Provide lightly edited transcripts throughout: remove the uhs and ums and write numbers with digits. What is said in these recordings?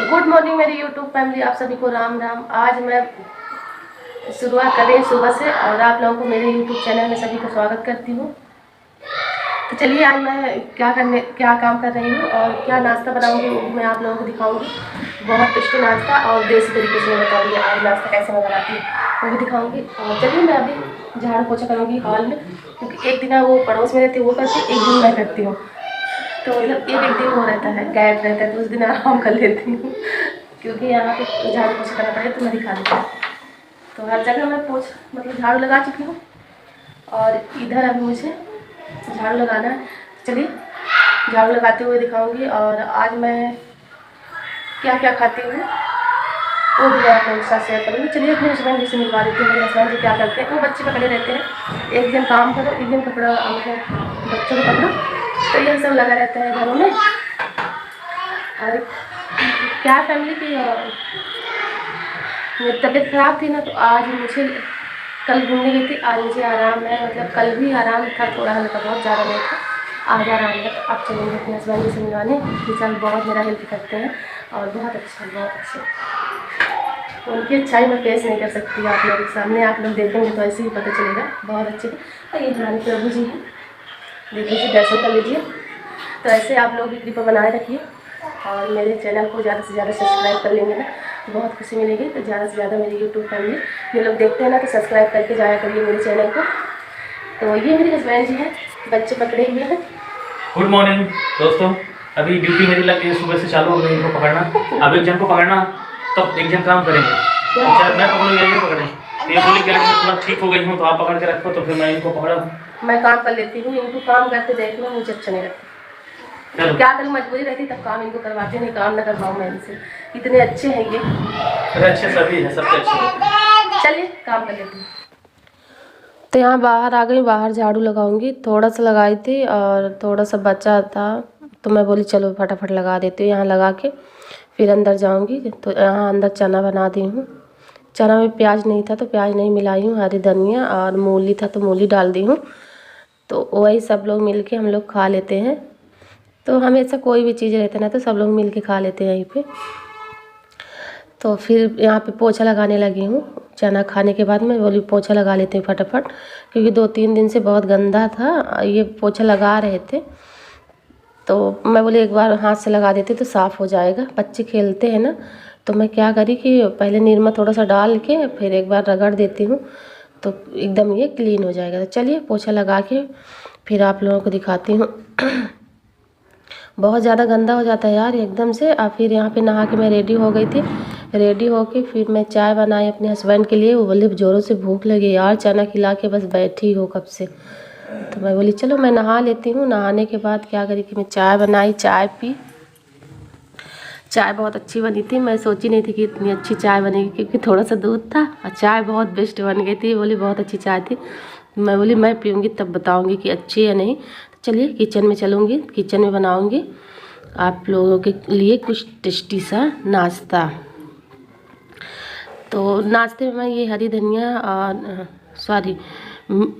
Good morning मेरी YouTube family, आप सभी को राम राम। आज मैं शुरुआत कर रही हूँ सुबह से और आप लोगों को मेरे यूट्यूब चैनल में सभी को स्वागत करती हूँ। तो चलिए आज मैं क्या काम कर रही हूँ और क्या नाश्ता बनाऊँगी वो मैं आप लोगों को दिखाऊँगी। बहुत टेस्टी नाश्ता और देसी तरीके से मैं बताऊँगी आज नाश्ता कैसे मैं बनाती हूँ वो भी दिखाऊँगी। और चलिए मैं अभी झाड़ू पोछा करूँगी हॉल में, क्योंकि एक दिन वो पड़ोस में रहती है वो करती, एक दिन मैं करती हूँ। तो मतलब एक दिन वो रहता है गैप रहता है, तो उस दिन आराम कर लेती हूँ क्योंकि यहाँ पे झाड़ू पोछा करना पड़े तो मैं दिखा देती हूँ। तो हर जगह मैं झाड़ू लगा चुकी हूँ और इधर अभी मुझे झाड़ू लगाना है। चलिए झाड़ू लगाते हुए दिखाऊंगी और आज मैं क्या क्या खाती हूँ वो भी आप लोगों के साथ शेयर करूँगी। चलिए अपने हस्बैंड जी से मिलवा देती हूँ। मेरे हस्बैंड जी क्या करते हैं, वो बच्चे पकड़े रहते हैं, एक दिन काम करो एक दिन कपड़ा बच्चों को पकड़ो, तो यही सब लगा रहता है घरों में। और क्या फैमिली की मेरी तबीयत ख़राब थी ना, तो आज मुझे कल घूमने गई थी, आज मुझे आराम है। मतलब कल भी आराम था, थोड़ा हल्का, बहुत ज़्यादा नहीं था, आज आराम है। तो आप चलेंगे अपने हस्बैंड जी से मिलवाने, बेचारे बहुत मेरा हेल्प करते हैं और बहुत अच्छे उनकी अच्छाई मैं फेस नहीं कर सकती आप लोगों के सामने। आप लोग देखेंगे तो ऐसे ही पता चलेगा, बहुत अच्छे। तो ये हमारे प्रभु जी हैं, देख लीजिए, दर्शन कर लीजिए। तो ऐसे आप लोग भी कृपा बनाए रखिए और मेरे चैनल को ज़्यादा से ज़्यादा सब्सक्राइब कर लेंगे ना, बहुत खुशी मिलेगी। तो ज़्यादा से ज़्यादा मेरी यूट्यूब फैमिली ये लोग देखते हैं ना, तो सब्सक्राइब करके जाया करिए मेरे चैनल को। तो ये मेरे हस्बैंड जी हैं, बच्चे पकड़े हुए हैं। गुड मॉर्निंग दोस्तों, अभी ड्यूटी मेरी लग गई, सुबह से चालू हो गई इनको पकड़ना। अब एक जन को पकड़ना तब एक जन काम करेंगे, शायद मैं पकड़ूँ या ये पकड़ें। तो ये बोली कि मैं थोड़ा ठीक हो गई हूँ तो आप पकड़ के रखो, तो फिर मैं इनको पकड़ा। मैं काम कर लेती हूँ, इनको काम करते देखना मुझे अच्छा नहीं लगता। तो क्या करूँ, मजबूरी रहती तब काम इनको करवाते, नहीं काम न करवाऊँ मैं इनसे। इतने अच्छे हैं ये। अरे अच्छे सभी हैं, सबसे अच्छे। चलिए काम कर लेती हूँ। तो यहाँ बाहर आ गई, बाहर झाड़ू लगाऊंगी। थोड़ा सा लगाई थी और थोड़ा सा बचा था, तो मैं बोली चलो फटाफट लगा देती हूँ। यहाँ लगा के फिर अंदर जाऊंगी। तो यहाँ अंदर चना बना दी हूँ। चना में प्याज नहीं था तो प्याज नहीं मिलाई हूँ, हरी धनिया और मूली था तो मूली डाल दी हूँ। तो वही सब लोग मिल के हम लोग खा लेते हैं। तो हमेशा कोई भी चीज़ रहता है ना, तो सब लोग मिल के खा लेते हैं यहीं पे। तो फिर यहाँ पे पोछा लगाने लगी हूँ। चना खाने के बाद मैं बोली पोछा लगा लेती हूँ फटाफट, क्योंकि 2-3 दिन से बहुत गंदा था। ये पोछा लगा रहे थे तो मैं बोली एक बार हाथ से लगा देती तो साफ़ हो जाएगा। बच्चे खेलते हैं ना, तो मैं क्या करी कि पहले निरमा थोड़ा सा डाल के फिर एक बार रगड़ देती हूँ, तो एकदम ये क्लीन हो जाएगा। तो चलिए पोछा लगा के फिर आप लोगों को दिखाती हूँ। बहुत ज़्यादा गंदा हो जाता है यार एकदम से। और फिर यहाँ पे नहा के मैं रेडी हो गई थी। रेडी होके फिर मैं चाय बनाई अपने हस्बैंड के लिए। वो बोले ज़ोरों से भूख लगी यार, चना खिला के बस बैठी हो कब से। तो मैं बोली चलो मैं नहा लेती हूँ। नहाने के बाद क्या करी कि मैं चाय बनाई, चाय पी। चाय बहुत अच्छी बनी थी, मैं सोची नहीं थी कि इतनी अच्छी चाय बनेगी, क्योंकि थोड़ा सा दूध था और चाय बहुत बेस्ट बन गई थी। बोली बहुत अच्छी चाय थी। मैं बोली मैं पीऊँगी तब बताऊँगी कि अच्छी है नहीं। तो चलिए किचन में चलूँगी, किचन में बनाऊँगी आप लोगों के लिए कुछ टेस्टी सा नाश्ता। तो नाश्ते में मैं ये हरी धनिया और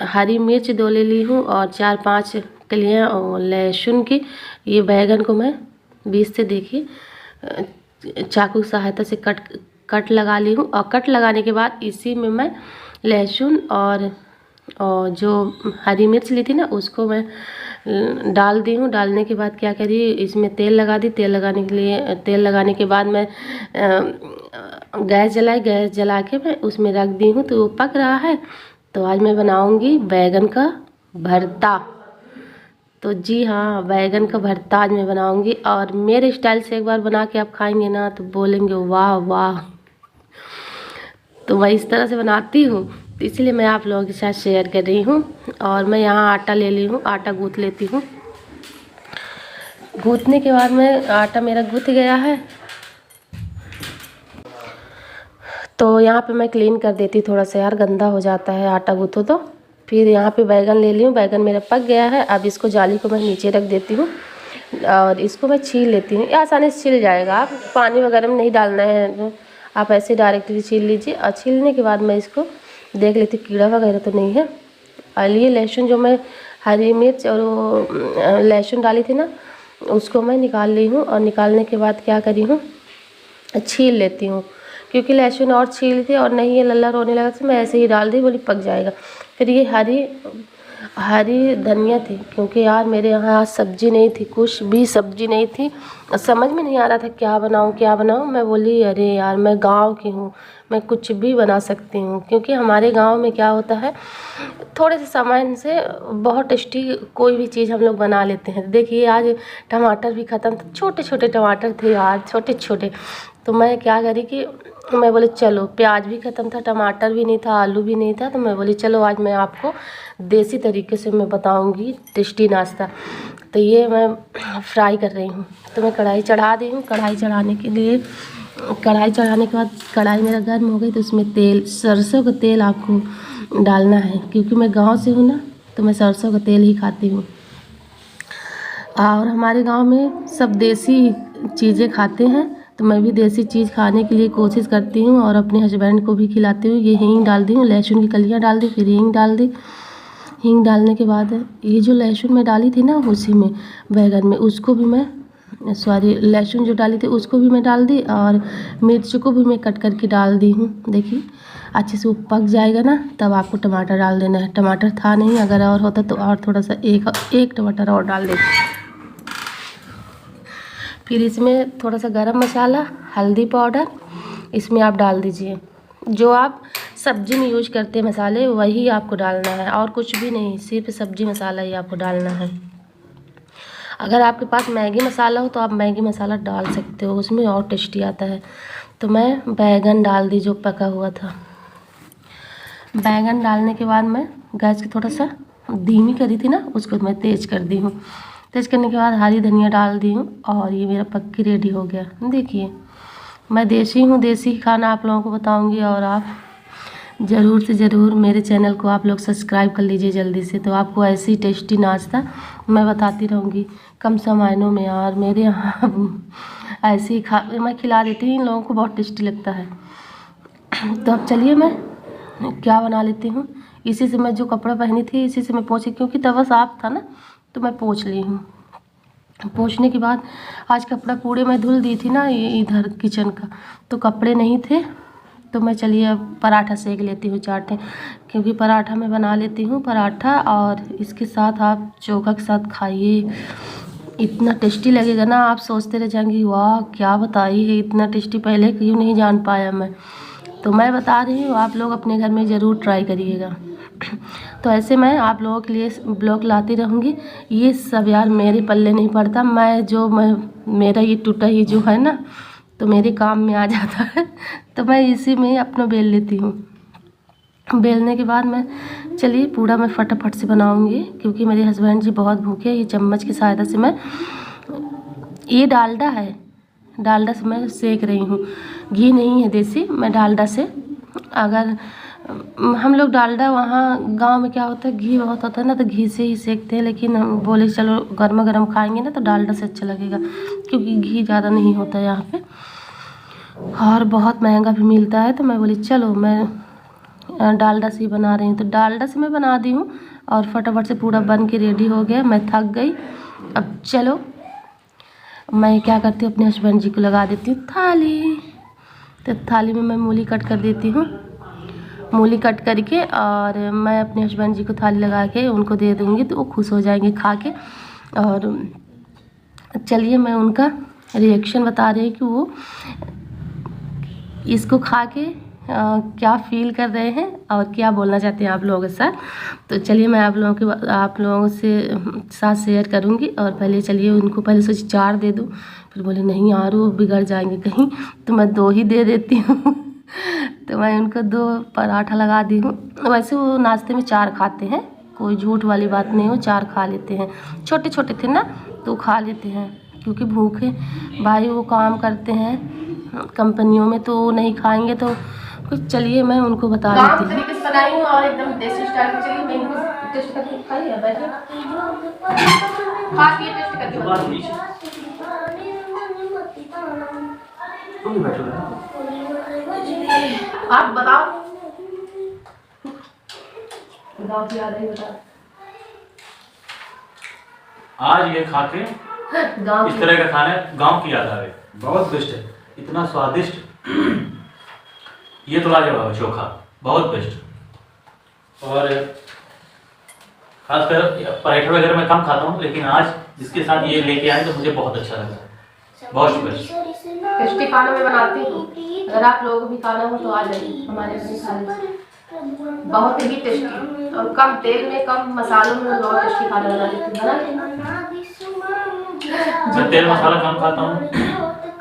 हरी मिर्च 2 ले ली हूँ और 4-5 कलियाँ और लहसुन की। ये बैगन को मैं बीच से देखिए चाकू की सहायता से कट लगा ली हूँ। और कट लगाने के बाद इसी में मैं लहसुन और जो हरी मिर्च ली थी ना उसको मैं डाल दी हूँ। डालने के बाद क्या करी, इसमें तेल लगा दी। तेल लगाने के बाद मैं गैस जलाई। गैस जला के मैं उसमें रख दी हूँ, तो वो पक रहा है। तो आज मैं बनाऊँगी बैगन का भरता। तो जी हाँ, बैगन का भरता आज मैं बनाऊँगी और मेरे स्टाइल से एक बार बना के आप खाएंगे ना तो बोलेंगे वाह वाह। तो मैं इस तरह से बनाती हूँ, तो इसलिए मैं आप लोगों के साथ शेयर कर रही हूँ। और मैं यहाँ आटा ले ली हूँ, आटा गूँथ लेती हूँ। गूँथने के बाद में आटा मेरा गूँथ गया है, तो यहाँ पे मैं क्लीन कर देती थोड़ा सा यार, गंदा हो जाता है आटा गूँथो तो। फिर यहाँ पे बैगन ले ली हूँ, बैगन मेरा पक गया है। अब इसको जाली को मैं नीचे रख देती हूँ और इसको मैं छील लेती हूँ। आसानी से छिल जाएगा, आप पानी वगैरह में नहीं डालना है, आप ऐसे डायरेक्टली छील लीजिए। और छीलने के बाद मैं इसको देख लेती कीड़ा वगैरह तो नहीं है। और ये लहसुन जो मैं हरी मिर्च और वो लहसुन डाली थी ना, उसको मैं निकाल ली हूँ। और निकालने के बाद क्या करी हूँ, छील लेती हूँ, क्योंकि लहसुन और छीली थी और नहीं ये लल्ला रोने लगा तो मैं ऐसे ही डाल दी, बोली पक जाएगा। फिर ये हरी धनिया थी, क्योंकि यार मेरे यहाँ आज सब्जी नहीं थी, कुछ भी सब्जी नहीं थी, समझ में नहीं आ रहा था क्या बनाऊँ। मैं बोली अरे यार मैं गांव की हूँ, मैं कुछ भी बना सकती हूँ, क्योंकि हमारे गांव में क्या होता है थोड़े से सामान से बहुत टेस्टी कोई भी चीज़ हम लोग बना लेते हैं। देखिए आज टमाटर भी ख़त्म था, छोटे छोटे टमाटर थे यार, छोटे छोटे। तो मैं क्या करी कि मैं बोली चलो, प्याज भी ख़त्म था, टमाटर भी नहीं था, आलू भी नहीं था, तो मैं बोली चलो आज मैं आपको देसी तरीके से मैं बताऊंगी टेस्टी नाश्ता। तो ये मैं फ्राई कर रही हूँ। तो मैं कढ़ाई चढ़ा दी हूँ। कढ़ाई चढ़ाने के बाद कढ़ाई मेरा गर्म हो गई, तो उसमें तेल, सरसों का तेल आपको डालना है, क्योंकि मैं गांव से हूँ ना, तो मैं सरसों का तेल ही खाती हूँ। और हमारे गांव में सब देसी चीज़ें खाते हैं, तो मैं भी देसी चीज़ खाने के लिए कोशिश करती हूँ और अपने हस्बैंड को भी खिलाती हूँ। ये हींग डाल दी हूँ, लहसुन की कलियाँ डाल दी, फिर हींग डाल दी। हींग डालने के बाद ये जो लहसुन में डाली थी ना, उसी में बैगन में उसको भी मैं लहसुन जो डाली थी उसको भी मैं डाल दी, और मिर्च को भी मैं कट करके डाल दी हूँ। देखिए अच्छे से वो पक जाएगा ना, तब आपको टमाटर डाल देना है। टमाटर था नहीं, अगर और होता तो और थोड़ा सा एक टमाटर और डाल देती। फिर इसमें थोड़ा सा गरम मसाला, हल्दी पाउडर इसमें आप डाल दीजिए। जो आप सब्जी में यूज करते हैं मसाले, वही आपको डालना है और कुछ भी नहीं, सिर्फ सब्जी मसाला ही आपको डालना है। अगर आपके पास मैगी मसाला हो तो आप मैगी मसाला डाल सकते हो, उसमें और टेस्टी आता है। तो मैं बैगन डाल दी जो पका हुआ था। बैगन डालने के बाद मैं गैस की थोड़ा सा धीमी करी थी ना, उसको मैं तेज़ कर दी हूँ। तेज़ करने के बाद हरी धनिया डाल दी हूँ और ये मेरा पक के रेडी हो गया। देखिए मैं देसी हूँ, देसी खाना आप लोगों को बताऊँगी, और आप ज़रूर से ज़रूर मेरे चैनल को आप लोग सब्सक्राइब कर लीजिए जल्दी से, तो आपको ऐसी टेस्टी नाश्ता मैं बताती रहूँगी कम सामानों में। और मेरे यहाँ ऐसे ही मैं खिला देती हूँ, इन लोगों को बहुत टेस्टी लगता है। तो अब चलिए मैं क्या बना लेती हूँ। इसी से मैं जो कपड़ा पहनी थी इसी से मैं पोंछी, क्योंकि तवा साफ था ना तो मैं पोंछ ली हूँ। पोंछने के बाद आज कपड़ा पूरे मैं धुल दी थी ना, ये इधर किचन का, तो कपड़े नहीं थे, तो मैं चलिए अब पराठा सेक लेती हूँ चाटे, क्योंकि पराठा मैं बना लेती हूँ पराठा, और इसके साथ आप चोखा के साथ खाइए, इतना टेस्टी लगेगा ना, आप सोचते रह जाएंगी वाह क्या बताई है, इतना टेस्टी पहले क्यों नहीं जान पाया मैं। तो मैं बता रही हूँ, आप लोग अपने घर में ज़रूर ट्राई करिएगा। तो ऐसे मैं आप लोगों के लिए ब्लॉग लाती रहूँगी। ये सब यार मेरे पल्ले नहीं पड़ता, मेरा ये टूटा ही जो है ना, तो मेरे काम में आ जाता है, तो मैं इसी में अपना बेल लेती हूँ। बेलने के बाद मैं चलिए पूरा मैं फटाफट से बनाऊँगी, क्योंकि मेरे हस्बैंड जी बहुत भूखे हैं। ये चम्मच की सहायता से मैं, ये डालडा है, डालडा से मैं सेक रही हूँ, घी नहीं है देसी, मैं डालडा से। अगर हम लोग डालडा, वहाँ गांव में क्या होता है घी बहुत होता है ना, तो घी से ही सेकते हैं, लेकिन हम बोले चलो गर्मा गर्म खाएंगे ना तो डालडा से अच्छा लगेगा, क्योंकि घी ज़्यादा नहीं होता है यहाँ पे और बहुत महंगा भी मिलता है। तो मैं बोली चलो मैं डालडा से ही बना रही हूँ, तो डालडा से मैं बना दी हूँ और फटाफट से पूरा बन के रेडी हो गया। मैं थक गई, अब चलो मैं क्या करती हूँ, अपने हस्बैंड जी को लगा देती हूँ थाली। तो थाली में मैं मूली कट कर देती हूँ, मूली कट करके, और मैं अपने हस्बैंड जी को थाली लगा के उनको दे दूँगी, तो वो खुश हो जाएंगे खा के। और चलिए मैं उनका रिएक्शन बता रही हूँ कि वो इसको खा के क्या फील कर रहे हैं और क्या बोलना चाहते हैं आप लोगों के साथ। तो चलिए मैं आप लोगों से साथ शेयर करूंगी। और पहले चलिए उनको पहले सोची 4 दे दूं, फिर बोले नहीं यार वो बिगड़ जाएंगे कहीं, तो मैं 2 ही दे देती हूँ। तो मैं उनको 2 पराठा लगा दी हूँ। वैसे वो नाश्ते में 4 खाते हैं, कोई झूठ वाली बात नहीं, वो 4 खा लेते हैं, छोटे छोटे थे ना तो खा लेते हैं, क्योंकि भूखे भाई वो काम करते हैं कंपनियों में, तो नहीं खाएंगे तो कुछ। चलिए मैं उनको बता देती हूँ तरीके से बनाई हूँ और एकदम देसी स्टाइल में। चलिए मैं इनको टेस्ट करके खाइए, बैठिए खा के टेस्ट करके बताइए। आप बताओ की याद है, बताओ आज ये खा के इस तरह का खाना गांव की याद आ गई, बहुत बेस्ट है। इतना स्वादिष्ट। ये तो लाजवाब है चोखा, बहुत बेस्ट। और खासकर पराठा वगैरह मैं कम खाता हूँ, लेकिन आज जिसके साथ ये लेके आए तो मुझे बहुत अच्छा लगा। बहुत शुक्रिया। टेस्टी खाना मैं बनाती हूँ, अगर आप लोगों को भी खाना हो तो आ जाइए हमारे घर खा लीजिए। बहुत ही टेस्टी और कम तेल में कम मसालों में बहुत टेस्टी खाना बना लेती हूँ। मैं तेल मसाला कम खाता हूँ,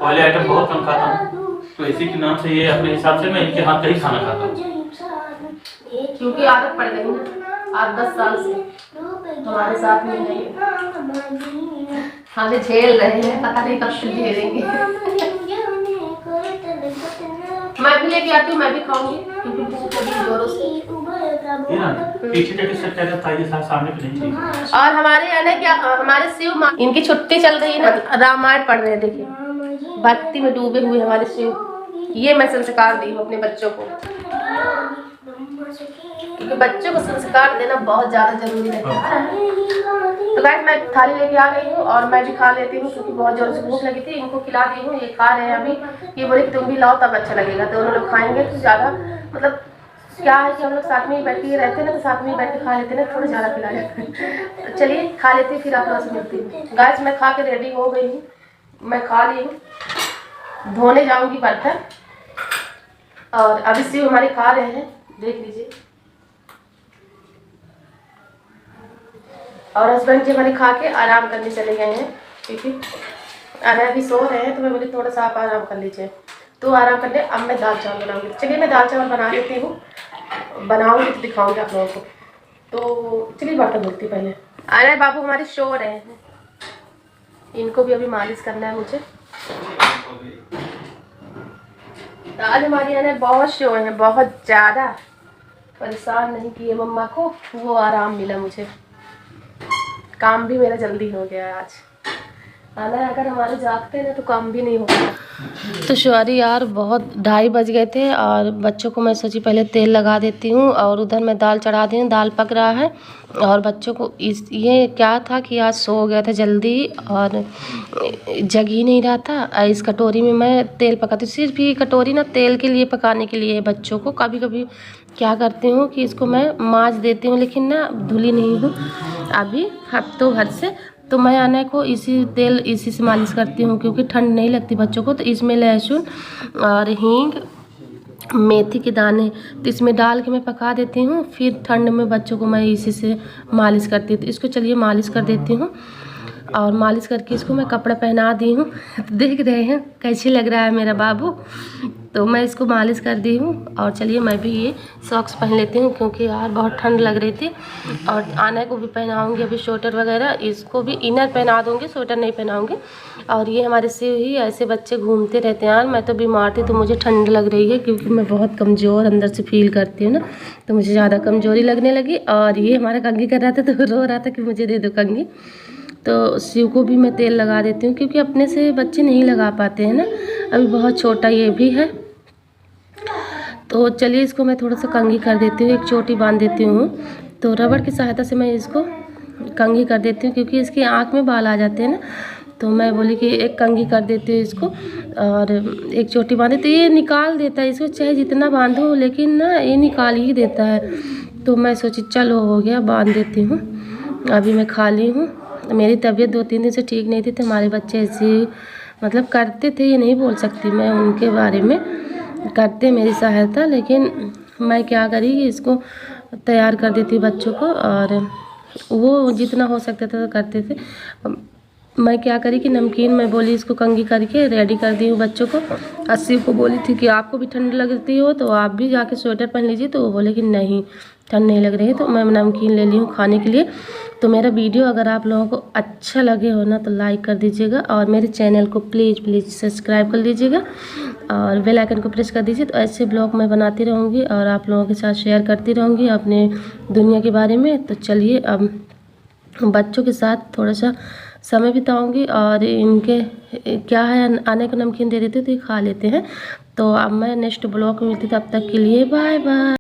ऑयली आइटम बहुत कम खाता हूँ, तो इसी के नाम से ये अपने हिसाब से मैं इनके हाथ का ही खाना खाता हूँ, क्योंकि आदत पड़ गई ना 8-10 साल से हमारे साथ में नहीं, हमें झेल रहे हैं, पता नहीं कब से झेलेंगे। मैं भी लेके आती हूँ, मैं भी खाऊंगी क्योंकि भूख लगी जोरों से। सामने पे नहीं चाहिए। और हमारे यहाँ क्या, हमारे शिव माँ इनकी छुट्टी चल रही है ना, रामायण पढ़ रहे हैं। देखिए भक्ति में डूबे हुए हमारे शिव। ये मैं संस्कार दी हूँ अपने बच्चों को, क्योंकि बच्चों को संस्कार देना बहुत ज़्यादा जरूरी है। तो गाइस मैं थाली लेके आ गई हूँ और मैं भी खा लेती हूँ, क्योंकि बहुत जोर से भूख लगी थी। इनको खिला दी हूँ, ये खा रहे हैं अभी। ये बोले कि तुम भी लाओ तब अच्छा लगेगा, तो उन्होंने लोग खाएंगे तो ज़्यादा, मतलब क्या है कि हम लोग साथ में ही बैठ के रहते हैं ना, तो साथ में ही बैठ के खा लेते हैं ना, थोड़ा ज़्यादा खिला जाता है। तो चलिए खा लेते हैं, फिर आप लोगों से मिलती हूँ। गाइस मैं खा के रेडी हो गई हूँ, मैं खा ली हूँ, धोने जाऊँगी बर्तन। और अभी शिव हमारे खा रहे हैं, देख लीजिए। और हस्बैंड जी हमारे खा के आराम करने चले गए हैं, क्योंकि अरे अभी सो रहे हैं, तो मैं बोली थोड़ा सा आप आराम कर लीजिए। तो आराम करने अब मैं दाल चावल बनाऊंगी। चलिए मैं दाल चावल बना लेती हूँ, बनाऊंगी तो दिखाऊंगी आप लोगों को। तो चलिए बर्तन धुलती पहले। अरे बाबू हमारे सो रहे हैं, इनको भी अभी मालिश करना है मुझे। आज हमारी यानी बहुत शो है, बहुत ज़्यादा परेशान नहीं किए मम्मा को, वो आराम मिला मुझे। काम भी मेरा जल्दी हो गया आज। आना अगर हमारे जागते ना तो काम भी नहीं होगा। तो सॉरी यार, बहुत 2:30 बज गए थे और बच्चों को मैं सोची पहले तेल लगा देती हूँ, और उधर मैं दाल चढ़ा दी हूँ, दाल पक रहा है। और बच्चों को ये क्या था कि आज सो गया था जल्दी और जग ही नहीं रहा था। इस कटोरी में मैं तेल पकाती हूँ, सिर्फ ये कटोरी ना तेल के लिए पकाने के लिए है बच्चों को। कभी कभी क्या करती हूँ कि इसको मैं माँज देती हूँ, लेकिन ना धुली नहीं हूँ अभी हफ्तों भर से। तो मैं आने को इसी से मालिश करती हूँ, क्योंकि ठंड नहीं लगती बच्चों को। तो इसमें लहसुन और हींग, मेथी के दाने तो इसमें डाल के मैं पका देती हूँ, फिर ठंड में बच्चों को मैं इसी से मालिश करती हूँ। तो इसको चलिए मालिश कर देती हूँ, और मालिश करके इसको मैं कपड़ा पहना दी हूँ। देख रहे हैं कैसे लग रहा है मेरा बाबू। तो मैं इसको मालिश कर दी हूँ, और चलिए मैं भी ये सॉक्स पहन लेती हूँ, क्योंकि यार बहुत ठंड लग रही थी। और आने को भी पहनाऊँगी अभी स्वेटर वगैरह, इसको भी इनर पहना दूँगी, स्वेटर नहीं पहनाऊँगी। और ये हमारे से ही ऐसे बच्चे घूमते रहते हैं। यार मैं तो बीमार थी, तो मुझे ठंड लग रही है, क्योंकि मैं बहुत कमज़ोर अंदर से फील करती हूँ ना, तो मुझे ज़्यादा कमज़ोरी लगने लगी। और ये हमारा कंघी कर रहा था, तो रो रहा था कि मुझे दे दो कंघी। तो शिव को भी मैं तेल लगा देती हूँ, क्योंकि अपने से बच्चे नहीं लगा पाते हैं ना, अभी बहुत छोटा ये भी है। तो चलिए इसको मैं थोड़ा सा कंघी कर देती हूँ, एक चोटी बांध देती हूँ। तो रबड़ की सहायता से मैं इसको कंघी कर देती हूँ, क्योंकि इसकी आँख में बाल आ जाते हैं ना। तो मैं बोली कि एक कंघी कर देती हूँ इसको, और एक चोटी बांधे तो ये निकाल देता है इसको, चाहे जितना बांधो, लेकिन ना ये निकाल ही देता है। तो मैं सोची चलो हो गया, बांध देती हूँ। अभी मैं खाली हूँ, मेरी तबीयत 2-3 दिन से ठीक नहीं थी, तो हमारे बच्चे ऐसे मतलब करते थे, ये नहीं बोल सकती मैं उनके बारे में, करते मेरी सहायता। लेकिन मैं क्या करी, इसको तैयार कर देती बच्चों को, और वो जितना हो सकता था तो करते थे। मैं क्या करी कि नमकीन, मैं बोली इसको कंघी करके रेडी कर दी हूँ बच्चों को। अस्सी को बोली थी कि आपको भी ठंड लगती हो तो आप भी जाके स्वेटर पहन लीजिए, तो वो बोले कि नहीं ठंड नहीं लग रही है। तो मैं नमकीन ले ली हूँ खाने के लिए। तो मेरा वीडियो अगर आप लोगों को अच्छा लगे हो ना, तो लाइक कर दीजिएगा, और मेरे चैनल को प्लीज़ सब्सक्राइब कर लीजिएगा, और बेल आइकन को प्रेस कर दीजिए। तो ऐसे ब्लॉग मैं बनाती रहूँगी और आप लोगों के साथ शेयर करती रहूँगी अपने दुनिया के बारे में। तो चलिए अब बच्चों के साथ थोड़ा सा समय बिताऊँगी, और इनके क्या है आने का नमकीन दे देती हूँ, तो ये खा लेते हैं। तो अब मैं नेक्स्ट ब्लॉग में मिलती, तब तक के लिए बाय बाय।